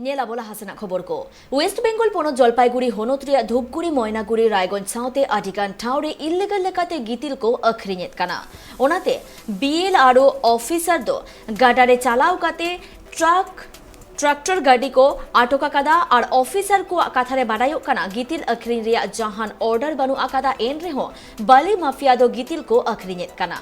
नेला बोला हासना खबर को वेस्ट बेंगल पनत जलपाईगुड़ी हनोत्रिया धूपगुड़ी मयनागुड़ी रायगंज साउते आधिकान ठाउरे इल्लेगल लेकाते गितिल को अखरिनेत काना ओनाते बीएल आरो ऑफिसर दो गाडारे चालाव काते ट्रैक्टर गाड़ी को आटोक आकादा और ऑफिसर को कथारे बाडायो काना गितिल अखरिन रिया जहान ऑर्डर बनु आकादा एन रेहो बाली माफिया दो गितिल को अखरिनेत काना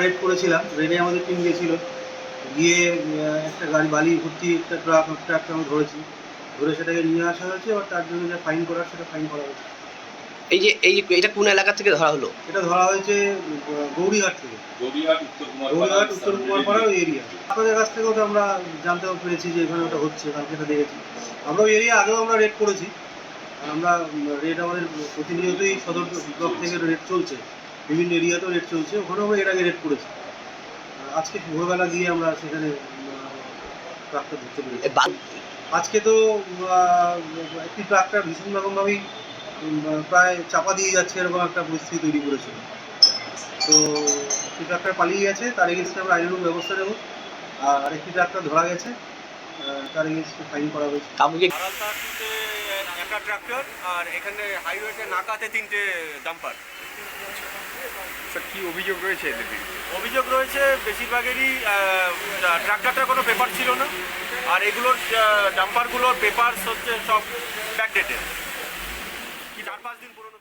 রেড করেছিলাম। রেডে আমাদের টিম গিয়েছিল, গিয়ে একটা গাড়ি বালি ভর্তি একটা ট্রাক আমরা ধরেছি, ধরে সেটাকে নিয়ে আসা হয়েছে। আর তার জন্য যে ফাইন করার সেটা ফাইন করা হয়েছে। এটা কোন এলাকা থেকে ধরা হলো? এটা ধরা হয়েছে গৌরীঘাট থেকে, গৌরীঘাট উত্তর কুমারপাড়া ওই এরিয়া। আপনাদের কাছ থেকেও তো আমরা জানতে পেরেছি যে এখানে ওটা হচ্ছে, কালকে এটা দেখেছি। আমরা ওই এরিয়া আগেও আমরা রেড করেছি। আমরা রেড আমাদের প্রতিনিয়তই সদর ব্লক থেকে রেড চলছে, বিভিন্ন এরিয়াতেও রেড চলছে, ওখানেও আমরা এর আগে রেড করেছি। আজকে ভোরবেলা গিয়ে আমরা সেখানে ট্রাকটা ধরতে পেরেছি। আজকে তো একটি ট্রাকটা ভীষণ রকমভাবেই প্রায় চাপা দিয়ে যাচ্ছে, এরকম একটা পরিস্থিতি তৈরি করেছিল। তো একটি ট্রাকটা পালিয়ে গেছে, তার এগেন্স্টে আমরা আইনানুগ ব্যবস্থা নেব। আর একটি ট্রাকটা ধরা গেছে, তার এগেন্স্টে ফাইন করা হয়েছে। একটা ট্রাক্টর আর এখানে হাইওয়েতে নাকাতে 3টে ডাম্পার। স্যার কি অভিযোগ রয়েছে এদের বিরুদ্ধে? অভিযোগ রয়েছে বেশিরভাগেরই ট্রাক্টরটার কোনো পেপার ছিল না, আর এগুলোর ডাম্পারগুলোর পেপার হচ্ছে সব ব্যাকডেটেড, কি 4-5 দিন পুরনো।